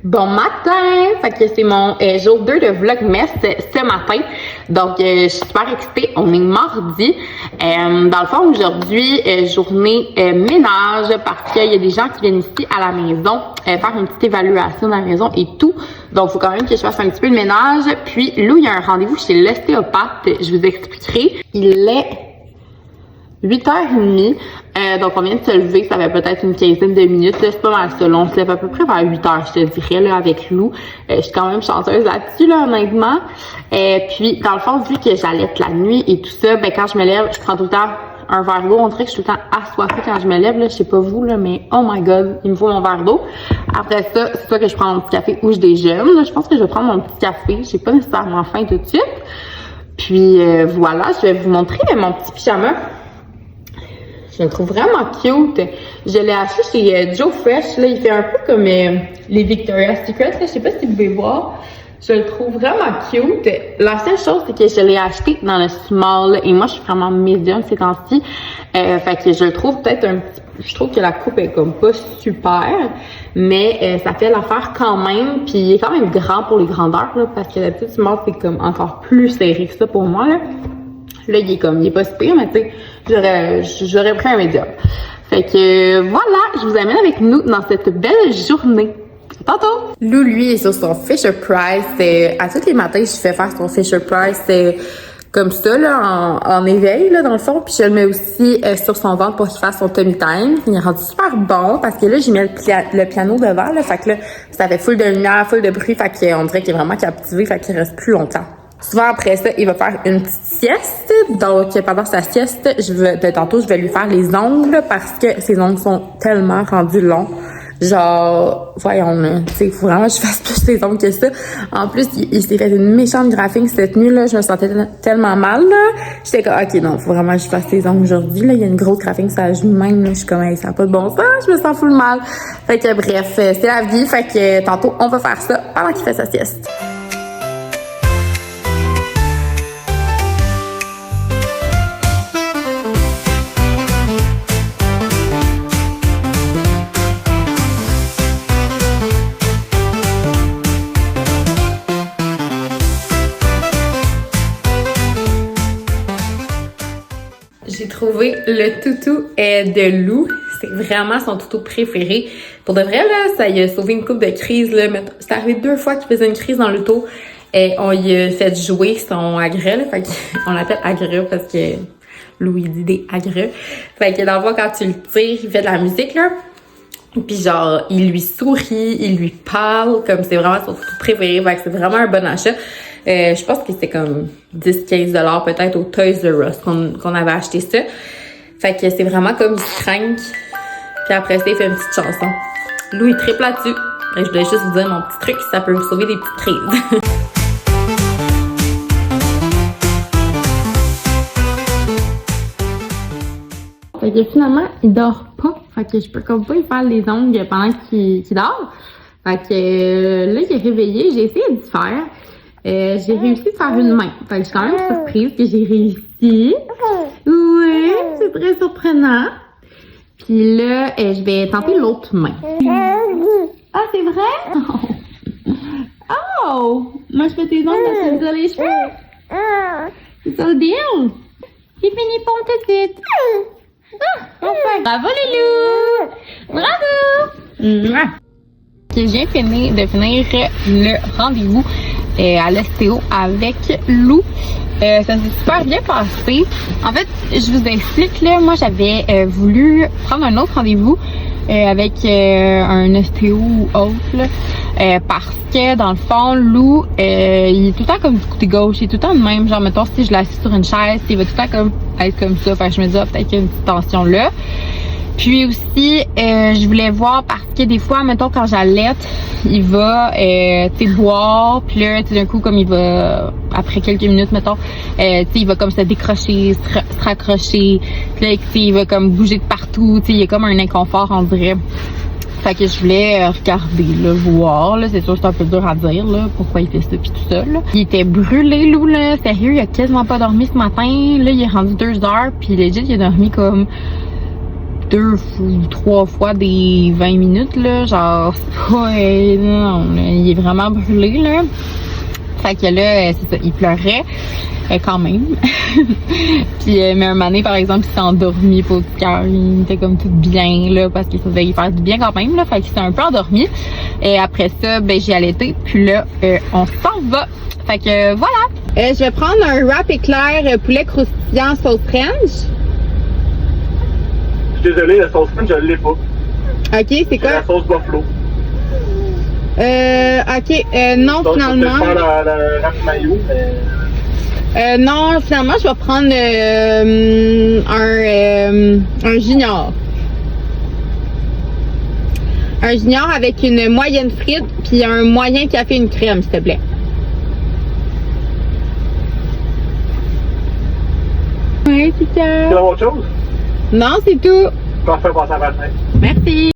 Bon matin! Fait que c'est mon jour 2 de Vlogmas ce matin. Donc, je suis super excitée. On est mardi. Dans le fond, aujourd'hui, journée ménage parce qu'il y a des gens qui viennent ici à la maison faire une petite évaluation de la maison et tout. Donc, il faut quand même que je fasse un petit peu de ménage. Puis, Lou, il y a un rendez-vous chez l'ostéopathe. Je vous expliquerai. Il est 8h30. Donc, on vient de se lever, ça fait peut-être une quinzaine de minutes. C'est pas mal ça. On se lève à peu près vers 8h, je te dirais, là, avec Lou. Je suis quand même chanceuse là-dessus, là, honnêtement. Puis, dans le fond, vu que j'allaite la nuit et tout ça, ben quand je me lève, je prends tout le temps un verre d'eau. On dirait que je suis tout le temps assoiffée quand je me lève, là. Je sais pas vous, là, mais oh my god, il me faut mon verre d'eau. Après ça, c'est soit que je prends mon petit café ou je déjeune. Là, je pense que je vais prendre mon petit café. J'ai pas nécessairement faim tout de suite. Puis, voilà, je vais vous montrer mon petit pyjama. Je le trouve vraiment cute. Je l'ai acheté chez Joe Fresh. Là, il fait un peu comme les Victoria's Secret. Là. Je sais pas si vous pouvez voir. Je le trouve vraiment cute. La seule chose, c'est que je l'ai acheté dans le small. Et moi, je suis vraiment médium ces temps-ci. Fait que je le trouve peut-être un petit... Je trouve que la coupe est comme pas super. Mais ça fait l'affaire quand même. Puis il est quand même grand pour les grandeurs. Là, parce que la petite small, c'est comme encore plus serré que ça pour moi. Là, il est pas si pire, mais tu sais, j'aurais pris un médium. Fait que voilà, je vous amène avec nous dans cette belle journée. Tantôt! Lou, lui, est sur son Fisher Price. À tous les matins, je fais faire son Fisher Price comme ça, là, en éveil, là, dans le fond. Puis je le mets aussi sur son ventre pour qu'il fasse son tummy time. Il est rendu super bon parce que là, j'ai mis le piano devant, là. Fait que là, ça fait full de lumière, full de bruit. Fait qu'on dirait qu'il est vraiment captivé. Fait qu'il reste plus longtemps. Souvent, après ça, il va faire une petite sieste. Donc, pendant sa sieste, tantôt, je vais lui faire les ongles parce que ses ongles sont tellement rendus longs. Genre, voyons, là, tu sais, il faut vraiment que je fasse plus les ongles que ça. En plus, il s'est fait une méchante graphing cette nuit, là. Je me sentais tellement mal, là. J'étais comme, OK, non, faut vraiment que je fasse les ongles aujourd'hui, là. Il y a une grosse graphing sur la joue même, là. Je suis comme, hey, ça n'a pas de bon sens. Je me sens full mal. Fait que, bref, c'est la vie. Fait que, tantôt, on va faire ça pendant qu'il fait sa sieste. J'ai trouvé le toutou de Lou. C'est vraiment son toutou préféré. Pour de vrai, là, ça y a sauvé une couple de crises. C'est arrivé 2 fois qu'il faisait une crise dans l'auto. On y a fait jouer son agrès. Là, fait qu'on l'appelle agrès parce que Lou, il dit des agrès. Fait que dans le fond, quand tu le tires, il fait de la musique, là. Puis genre, il lui sourit, il lui parle. Comme c'est vraiment son toutou préféré. Fait que c'est vraiment un bon achat. Je pense que c'était comme 10-15 $ peut-être au Toys R Us qu'on avait acheté ça. Fait que c'est vraiment comme il se crank. Puis après ça, il fait une petite chanson. Lou, il triple là-dessus. Je voulais juste vous dire mon petit truc, ça peut vous sauver des petites crises. Fait que finalement, il dort pas. Fait que je peux comme pas lui faire les ongles pendant qu'il dort. Fait que là, il est réveillé. J'ai essayé de faire. J'ai réussi de faire une main. Fait que je suis quand même surprise que j'ai réussi. Oui, c'est très surprenant. Puis là, je vais tenter l'autre main. Ah, c'est vrai? Oh! Moi, je fais tes ongles parce que tu as les cheveux. C'est ça le deal? C'est fini pour tout de suite. Enfin. Bravo, Loulou! Bravo! Je viens de finir le rendez-vous à l'ostéo avec Lou. Ça s'est super bien passé. En fait, je vous explique, là, moi j'avais voulu prendre un autre rendez-vous avec un ostéo ou autre, là, parce que dans le fond, Lou, il est tout le temps comme du côté gauche, il est tout le temps de même. Genre, mettons, si je l'assis sur une chaise, il va tout le temps comme être comme ça. Fait que je me dis, ah, peut-être qu'il y a une petite tension là. Puis aussi, je voulais voir parce que des fois, mettons, quand j'allaite, il va, tu sais, boire. Puis là, d'un coup, comme il va, après quelques minutes, mettons, tu sais, il va comme se décrocher, se raccrocher. Puis là, il va comme bouger de partout. Tu sais, il y a comme un inconfort, on dirait. Fait que je voulais regarder, là, voir, là. C'est sûr, c'est un peu dur à dire, là, pourquoi il fait ça pis tout ça, là. Il était brûlé, Lou, là. Sérieux, il a quasiment pas dormi ce matin. Là, il est rendu 2 heures. Puis legit, il a dormi comme 2 ou 3 fois des 20 minutes, là. Genre, c'est pas, non, là, il est vraiment brûlé, là. Fait que là, c'est ça, il pleurait quand même. Puis, mais un moment donné, par exemple, il s'est endormi pour le cœur. Il était comme tout bien, là, parce qu'il faisait y faire du bien quand même, là. Fait qu'il s'est un peu endormi. Et après ça, ben, j'ai allaité. Puis là, on s'en va. Fait que voilà. Je vais prendre un wrap éclair poulet croustillant sauce French. Je suis désolé, la sauce French, je l'ai pas. Ok, c'est quoi? La sauce buffalo. Ok, non, Donc, finalement. Je vais faire la wrap mayo, mais... non, finalement, je vais prendre un junior. Un junior avec une moyenne frite puis un moyen café une crème, s'il te plaît. Oui, c'est ça. Tu veux autre chose? Non, c'est tout. Parfait, passe à la fin. Merci.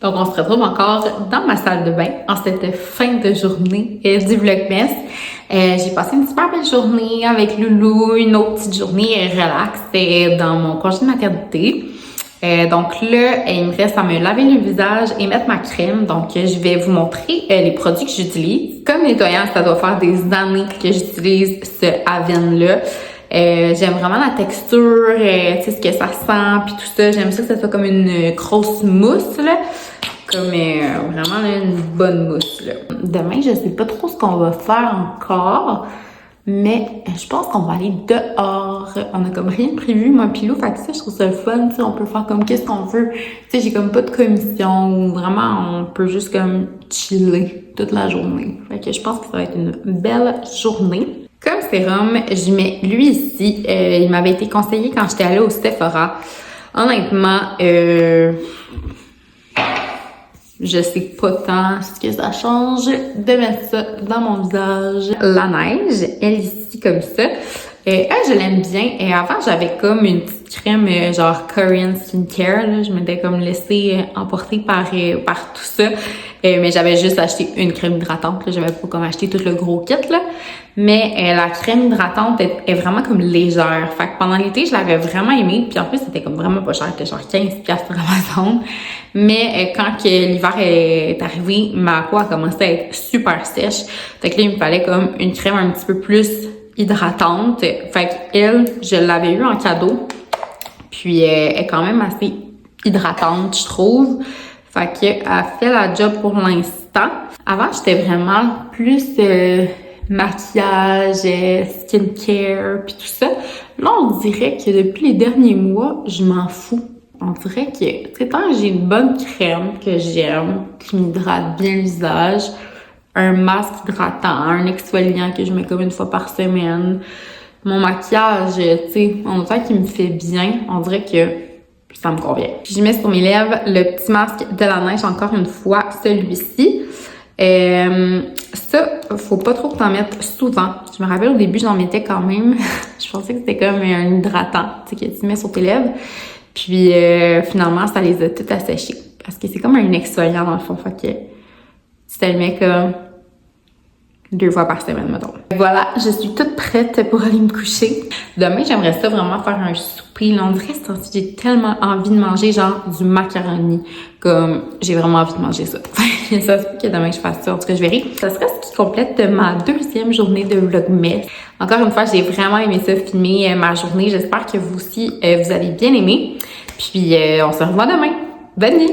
Donc, on se retrouve encore dans ma salle de bain en cette fin de journée du Vlogmas. J'ai passé une super belle journée avec Loulou, une autre petite journée relax dans mon congé de maternité. Donc là, il me reste à me laver le visage et mettre ma crème. Donc, je vais vous montrer les produits que j'utilise. Comme nettoyant, ça doit faire des années que j'utilise ce Avène-là. J'aime vraiment la texture, tu sais, ce que ça sent, puis tout ça. J'aime ça que ça soit comme une grosse mousse, là. Comme vraiment là, une bonne mousse, là. Demain, je sais pas trop ce qu'on va faire encore, mais je pense qu'on va aller dehors. On a comme rien prévu, moi pis Lou, fait que ça, je trouve ça le fun, tu sais, on peut faire comme qu'est-ce qu'on veut. Tu sais, j'ai comme pas de commission, ou vraiment, on peut juste comme chiller toute la journée. Fait que je pense que ça va être une belle journée. Comme sérum, je mets lui ici. Il m'avait été conseillé quand j'étais allée au Sephora. Honnêtement, je sais pas tant ce que ça change de mettre ça dans mon visage. La neige, elle ici comme ça. Elle, je l'aime bien. Et avant, j'avais comme une petite crème genre Korean Skincare. Là. Je m'étais comme laissée emporter par tout ça. Mais j'avais juste acheté une crème hydratante. J'avais pas comme acheté tout le gros kit. Là. Mais la crème hydratante est vraiment comme légère. Fait que pendant l'été, je l'avais vraiment aimée. Puis en plus, c'était comme vraiment pas cher. C'était genre 15$ sur Amazon. Mais quand que l'hiver est arrivé, ma peau a commencé à être super sèche. Fait que là, il me fallait comme une crème un petit peu plus hydratante. Fait qu'elle, je l'avais eu en cadeau. Puis elle est quand même assez hydratante, je trouve. Fait qu'elle fait la job pour l'instant. Avant, j'étais vraiment plus maquillage, skincare, puis tout ça. Là, on dirait que depuis les derniers mois, je m'en fous. On dirait que, tu sais, tant que j'ai une bonne crème que j'aime, qui m'hydrate bien le visage, un masque hydratant, un exfoliant que je mets comme une fois par semaine, mon maquillage, tu sais, en autant qu'il me fait bien, on dirait que ça me convient. Puis je mets sur mes lèvres le petit masque de la neige, encore une fois, celui-ci. Ça, faut pas trop que t'en mettes souvent. Je me rappelle au début, j'en mettais quand même. Je pensais que c'était comme un hydratant, tu sais, que tu mets sur tes lèvres. Puis finalement, ça les a toutes asséchées. Parce que c'est comme un exfoliant dans le fond. Fait que tu te le mets comme 2 fois par semaine, mettons. Voilà, je suis toute prête pour aller me coucher. Demain, j'aimerais ça vraiment faire un souper. Là, on dirait que j'ai tellement envie de manger genre du macaroni. Comme, j'ai vraiment envie de manger ça. Ça se peut que demain je fasse ça. En tout cas, je verrai. Ça serait ce qui complète ma 2e journée de Vlogmas. Encore une fois, j'ai vraiment aimé ça, filmer ma journée. J'espère que vous aussi, vous avez bien aimé. Puis, on se revoit demain. Bonne nuit!